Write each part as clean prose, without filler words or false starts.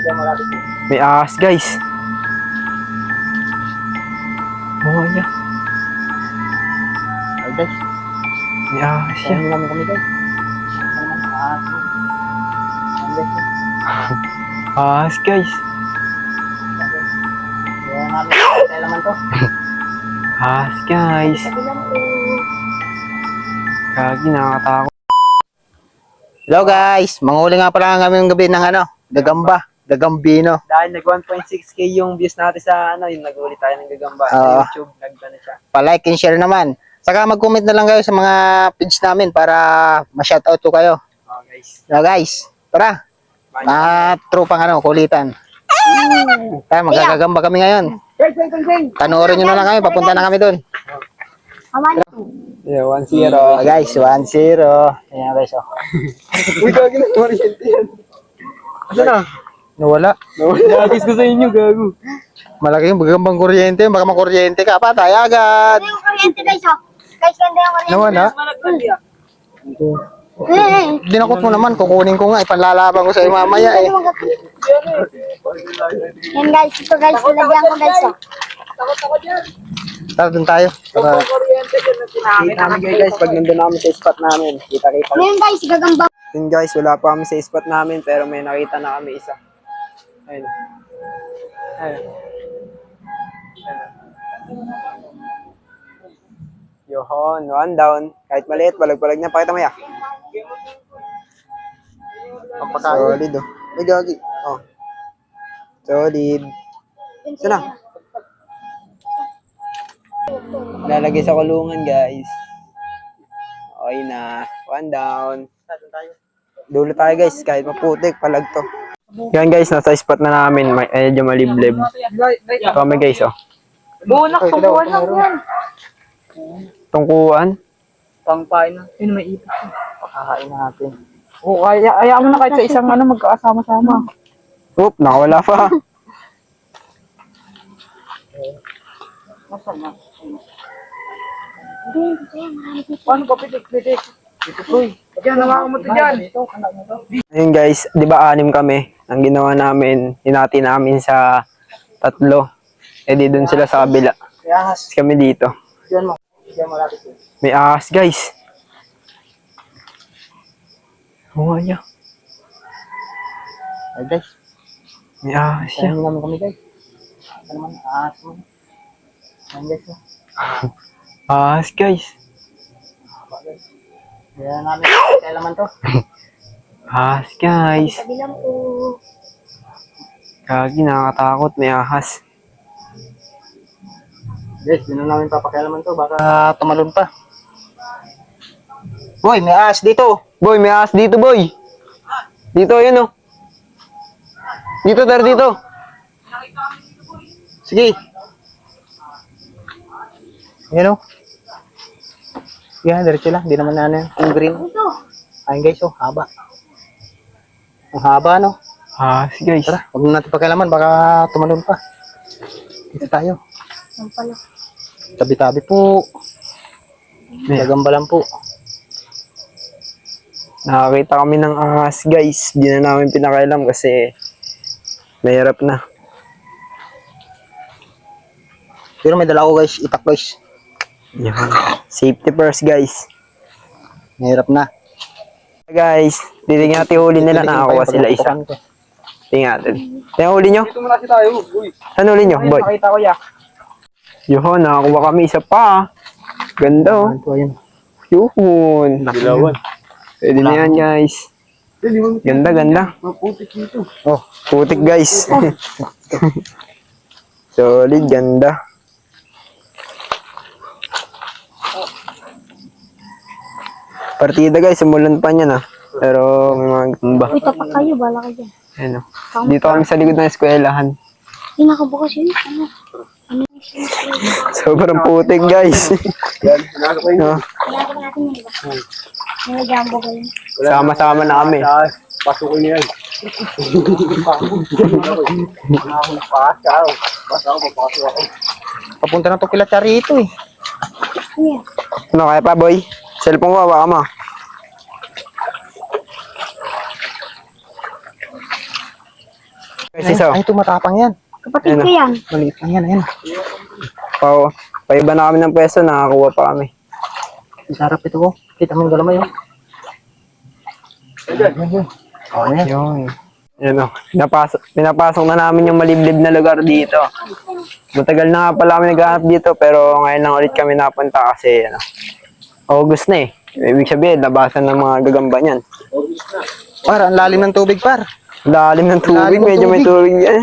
May ahas guys. Oh, niya. Ay guys, May ahas siya. kaya namin kami guys. Ahas guys. Kaya namin kaya naman to. Ahas guys. Kagi, nakakatakot. Hello guys, manghuli nga pala kami ng gabi ng gagamba, gagambino. Dahil nag 1.6k yung views natin sa yung nag-ulit tayo ng gagamba sa YouTube, nagkano siya. Pa-like and share naman. Saka mag-comment na lang kayo sa mga page namin para ma-shoutout ko kayo. Oh guys. So guys, tara. Tropang kulitan. Tayo, magagagamba kami ngayon. Panoorin nyo na lang kami, papunta na kami doon. Yeah, 1-0. Guys, 1-0. Ayan guys, oh. Uy, gagi na, kuryente yan. Asa na? Nawala. Nagis ko sa inyo, gago. Malaki yung bagambang kuryente, baka makuryente ka, patay agad. Yung kuryente guys, oh. Guys, ganda yung kuryente. Nawala. Dinakot mo naman, kukunin ko nga, ipanlalaban ko sa iyo mamaya eh. Yan guys, ito guys, nilagyan ko guys, oh. Tara, dun tayo. Tara. Kita namin guys, pag nandun namin sa spot namin. Kita-kita. Ngayon guys, gagamba. Yun guys, wala pa kami sa spot namin, pero may nakita na kami isa. Ayun. Ayun. Yohon, one down. Kahit maliit, balag-balag na. Pakita mo ya. Solid oh. Ay, gagi. Oh. Solid. Sana. Lalagay sa kulungan guys. Okay na. One down. Dulo tayo guys. Kahit maputik, palag to. Yan guys, nasa spot na namin. Medyo maliblib. Ito kami guys oh. Bunak, tungkuhan lang yan. Tungkuan. Pangpain na. Yun, may ipit. Pakakain natin. O, kaya mo na kahit sa isang magkakasama-sama. Oop, nakawala pa. Nasaan na? Paano ba pitik-pitik? Uy, yan, naman mo ito dyan. Ayun guys, di ba 6 kami? Ang ginawa namin, hinati namin sa 3. Eh di dun sila sa kabila. Ahas. Kami dito. Diyan mo. Diyan mo lapit. May ahas guys. Oo nga niya. Ay guys, May ahas kaya siya. namin kami guys. Ano naman, ahas mo. Ayan guys, oh. Ahas guys. Kaya namin kaya naman to. Ahas guys. Kabilang po. Kagi, nakakatakot. May ahas. Guys, di na namin papakialaman to, baka tumalon pa. Boy, may ahas dito. Boy, may ahas dito boy. Dito, yun oh. Dito, dito. Sige. Yan o. Yan, diretso lang. Di naman na ano yung green. Ayun guys, oh, haba. Ang haba, no? Ahas guys. Tara, huwag na natin pakialaman, baka tumalon pa. Dito tayo. Ang pala. Tabi-tabi po. Gagamba lang po. Nakakita kami ng ahas guys. Di na namin pinakailam kasi mahirap na. Pero may dala ko guys, itak guys. Yan. Safety first guys. Mahirap na. Guys, titignan natin huli nila. Nakakuha sila isa. Tingnan natin. Tingnan huli nyo. Ito muna si tayo. Uy, Saan huli nyo, boy? nakita ko ya. Yun, nakakuha kami isa pa. Ganda oh. Ito, ayun. Yun. Pwede na yan guys. Ganda, ganda. Maputik dito. Oh, Putik guys. Solid, ganda. Partida guys, simulan pa niya na. Pero may mga gamba. Uy, tapak kayo, bala ka dyan. Ayun oh. Dito kami sa likod ng eskwelahan. Hindi nakabukas yun. Ano? Sobrang putik guys. Oh, Ginagawa natin yun, diba? May jumbo ko yun. sama-sama na kami. pasukin niya yan. Papunta na to kila Charito eh. Ano yan? Ano kaya pa boy? Cellphone ko, hawakan mo. Guys, isa. Ay, tumatapang yan. Kapatid Ayun ko yan. Maliit lang yan, ayun. Paiba na kami ng pwesto, nakakuha pa kami. Sarap ito ko. Kita mo yung galamay, oh. Yan. Oh, yan. Yun. Yan o. Pinapasok na namin yung maliblib na lugar dito. Matagal na nga pala kami naghahanap dito pero ngayon lang ulit kami napunta kasi August na eh. Ibig sabihin, labasan ng mga gagamba niyan. Par, ang lalim ng tubig, par. Lalim ng tubig, Lalim ng medyo may tubig. tubig yan.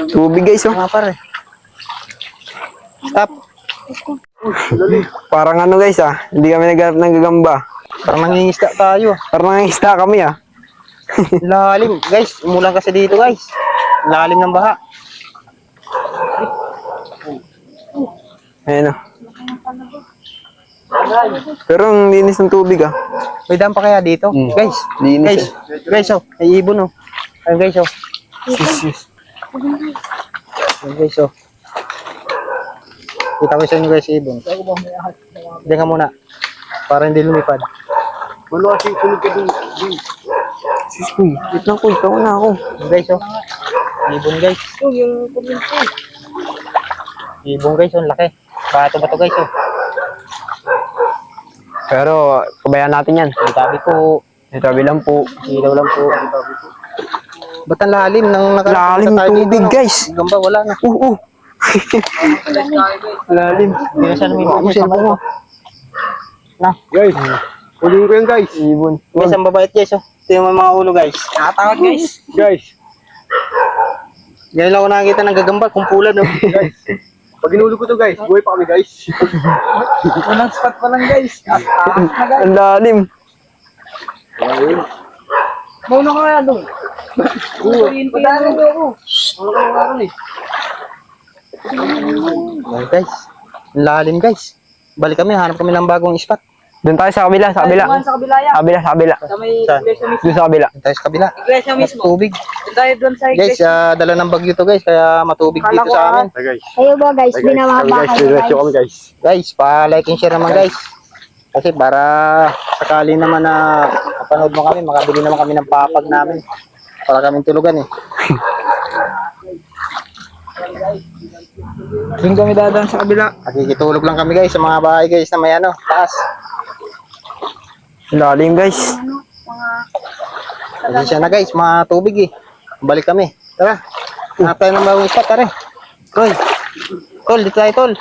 Tubig guys oh. Nga, par, eh. Stop. Parang ano guys hindi kami naghanap ng gagamba. Parang nangingisda tayo. Parang nangingisda kami Lalim. Guys, umulan kasi dito, guys. Lalim ng baha. Ayun o. Pero ang linis ng tubig May dam pa kaya dito? Mm. Guys, Linis guys, oh. May ibon, oh. Ayun, guys, oh. Ayun, guys, oh. Kita ko sa inyo, guys, ibon. Diyan ka muna. Para hindi lumipad. Wala kasi sunod ka dun. Uy, wait lang ko, ikaw na ako. Ayun, guys, oh. Ibon, guys. Ibon, guys, oh. Laki. Bato ba to, guys, oh. Pero, kabayan natin yan. Tabi po. Itabi lang po. Ilaw lang po. Ba't ang lalim ng Lalim tayo tubig, dito, no? guys. Gamba, wala na. Lalim. Hindi na siya lumipad. Ako, cellphone mo. Guys, huling ko yan guys. Ibon. Guys, ang babait, guys, oh. Ito yung mga ulo, guys. Nakatawad, guys. Guys, Ngayon lang ako nakakita ng gagamba, kumpulan, no? guys. Pag inulog ko to guys, buhay pa kami guys. Unang spot pa lang, guys. Ang lalim. Mauna ka kaya doon. Padaan mo ako. Mauna ka nga ron eh. Ayan, guys. Ang lalim, guys. Balik kami, hanap kami ng bagong spot. Doon tayo sa kabila, sa kabila. Sa kabila yan. Sa kabila. Sa may Saan? iglesia mismo. Doon sa kabila. Doon tayo sa kabila. Iglesia mismo. Tubig. Doon tayo doon sa Guys, iglesia. dala ng bagyo to, guys. Kaya matubig dito sa amin. Guys. Kayo ba guys? Binababa kayo guys. kami guys. Guys, pa-like and share naman, guys. Kasi para sakali naman na mapanood mo kami, makabili naman kami ng papag namin. Para kaming tulugan, eh. Doon kami dadaan sa kabila. Nakikitulog lang kami, guys, sa mga bahay, guys, na may ano, taas. Lalim, guys. Pasensya na, guys, mga tubig, eh. Balik kami. Tara. Hanap tayo ng bagong spot, tara. Tol. Tol, dito tayo, tol.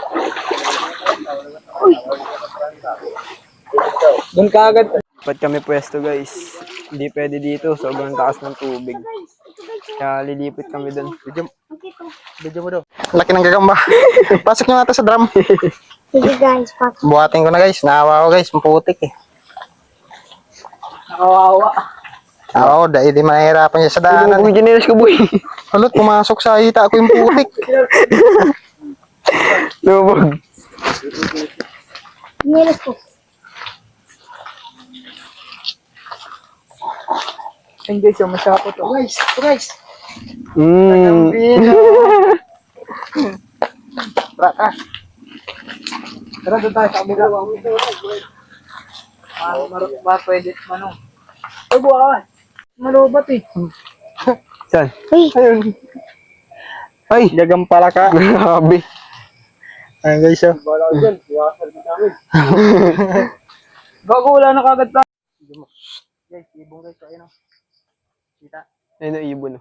Doon ka agad. Ba't kami pwesto, guys? Hindi pwede dito. Sobrang taas ng tubig. Kaya lilipit kami doon. Video mo daw. Laki ng gagamba. Pasok nyo nga to sa drum. Sige guys, pak. Buhatin ko na, guys. Naawa ko, guys. Maputik, eh. Nakawawa. Oo, dahil di mahirapan siya sa daanan. Kung ginelas ko, boy. Halot, pumasok sa hita ko yung putik. Lubog. Nilis ko. Hindi siya masapo to. Guys, guys. Tara. Tara doon tayo sa kabila. Pwede manong. Ay buwan. Malubat eh. Saan? Uy, Ayun. Ay, Gagang pala ka. grabe. Ayun, guys, oh. Wala ko dyan. Iwasal din namin. Bago wala na kagad tayo. Guys, ibong, guys. Ayun, oh. Kita. Ayun ang ibon.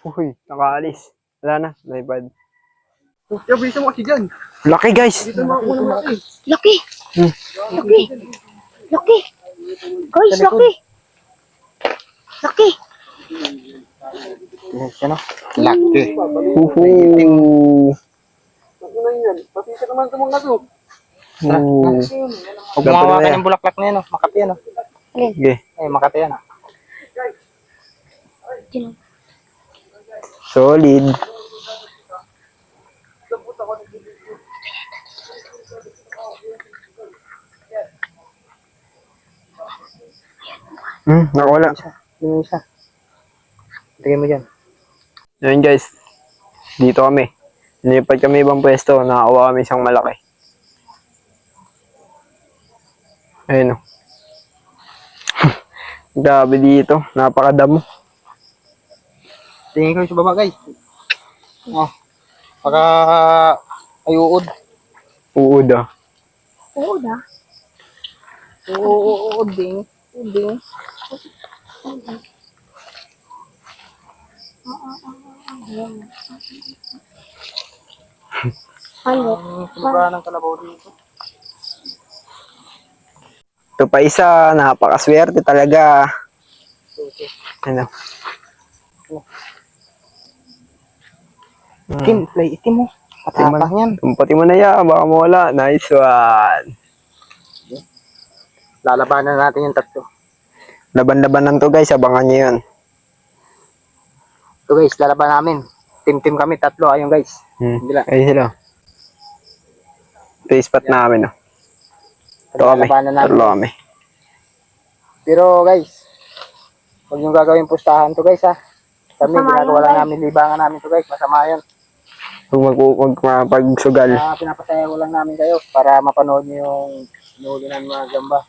Uy, nakaalis. Wala na, naipad. Kaya bisa mo kasi dyan. Laki, guys. Dito mga una mo kasi. laki. Laki. Laki. Guys, laki. Laki. Guys, ano? Laki. Uhu. Ang una yan. Pati siya naman ito mga to. Huwag mo hawakan yung bulaklak na yan, oh. Makati yan, oh. Okay. Ay, makati yan, oh. Solid. Nakawala. Yung isa. Tingin mo dyan. Ayun guys. Dito kami. Nilipad kami ibang pwesto. Nakakuha kami isang malaki. Ayun o. Grabe dito. Napakadamo. Tingin ko sa baba guys. Oh. Pagka ay uod. Uod ah. Oo da. Uding. Uding. Ano? Sumubra ng kalabaw dito. Ito pa isa. Napakaswerte talaga. Ano? Itim, play itim mo. Patapang yan. Tumpati mo na yan. Baka mawala. Nice one. Lalabanan natin yung tatlo. Laban-labanan to guys. Abangan nyo yun. So guys, lalaban namin. Team kami, tatlo. Ayun guys. Bila. Ayun sila. Ito yung spot namin. Oh. Ito kami. Lalabanan namin. Tatlo kami. Pero guys, huwag yung gagawin pustahan to guys ha. Kami, Masama ginagawa yun, lang guys. namin, libangan namin to guys. Masama yun. Huwag mapagsugal. Pinapasaya ko lang namin kayo para mapanood nyo yung nahuli namin mga gamba.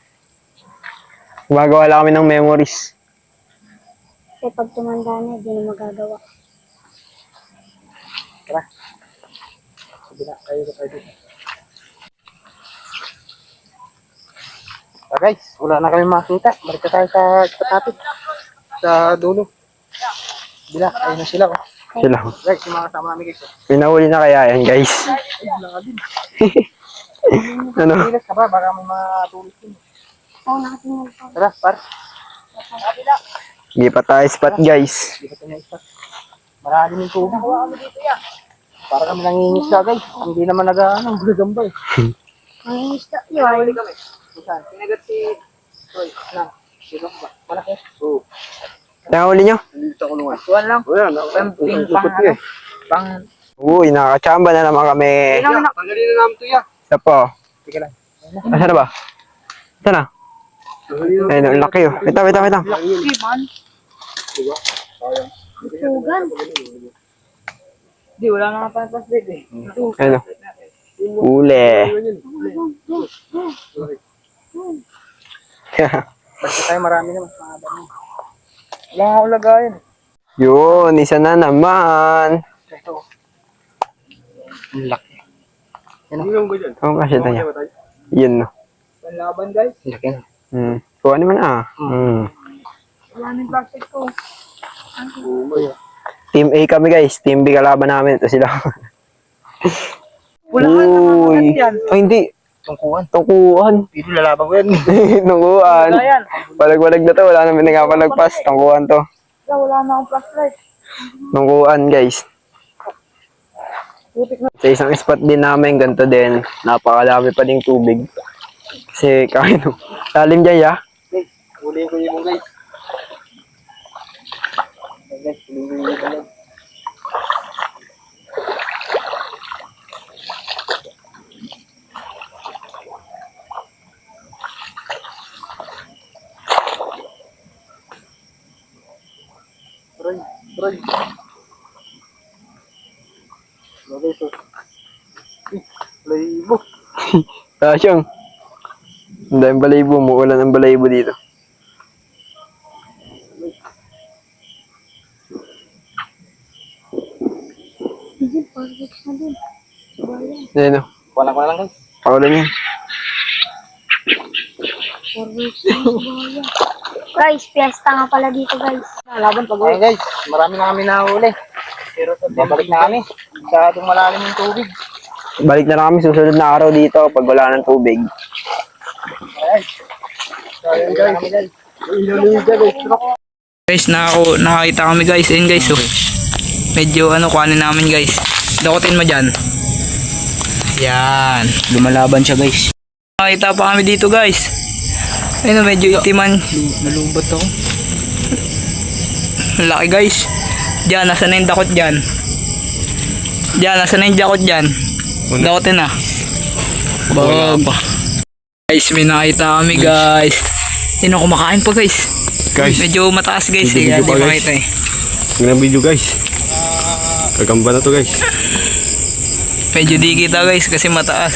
Gumagawa lang kami ng memories. Kasi pag tumanda na, hindi na magagawa. Tara. Sabi na, kayo ko tayo dito. Guys, wala na kami makita. Balik na tayo sa natin. Sa dulo. Bila, ayun na sila. Oh. Sila. Guys, yung mga kasama namin guys. Oh. Pinahuli na kaya yan guys. Ano? Bilas ka ba? Baka may mga tulis din. Oo, nakatingin pa. Tara, par. Hindi pa tayo spot guys. Hindi ka ito niya isa. Marami yung tubig. Para kami nangingisda guys. Hindi naman nagagamba eh. Ang isda yun. Saan? Pinagat si... Troy. Lang. Sino ba? Malaki? Oo. Pinahuli nyo? Dito ako lungan. Tuwan lang. Wala na. Pang Uy, nakakachamba na naman kami. Tanggalin na namin ito ya. Isa po. Sige lang. Asa na ba? Asa na? Ayun, ang laki oh. Wait lang. laki man. Sugan. Di, wala na nga pa plastic eh. Ayun oh. Uli. Basta tayo marami naman. Wala nga ulagayan. Yun, isa na naman. Ito. Ang laki. Ang kasi tayo. Yun no. Panlaban guys. Ang laki na. Kuha naman ah. Wala na yung plastic ko. Team A kami guys. Team B kalaban namin. Ito sila. Wala ka nakakagat yan. Ay hindi. Tungkuan. Tungkuan. Dito lalaban ko yan. Tungkuan. Wala yan. Palag-walag na to. Wala namin nagapalagpas. Tungkuan to. Wala na akong flashlight. Tungkuan guys. Sa isang spot din namin, ganito din. Napakalami pa ding tubig. Kasi kahit lalim dyan ya. Huliin ko yung guys. Guys, huliin ko yung guys. Troy. Bagay ito. Playbo. Kasyang. Ang daming balaybo. Muulan ang balaybo dito. Hindi, perfect na din. Ayun o. Wala ko na lang guys. Paulan yan. Perfect na din. Guys, fiesta nga pala dito guys. Laban pag Ayun guys, marami na kami nahuli. Pero babalik na kami. Masyadong malalim yung tubig. Balik na lang kami susunod na araw dito pag wala ng tubig. Ayun guys. Guys, nakakita kami guys. Ayun guys, oh. Medyo kuhanin namin guys. Dakotin mo dyan. Yan. Lumalaban siya guys. Nakita pa kami dito guys. Ayun, medyo itiman. Nalubot ako. Laki guys. Diyan, nasa na yung dakot dyan. Diyan, nasa na yung dakot dyan. Dakotin na. Bog. Guys, may nakita kami guys. Yun ang kumakain po guys. Medyo mataas guys. Hindi makita eh. Huwag na video guys. Kagamba na to guys. Medyo di kita guys kasi mataas.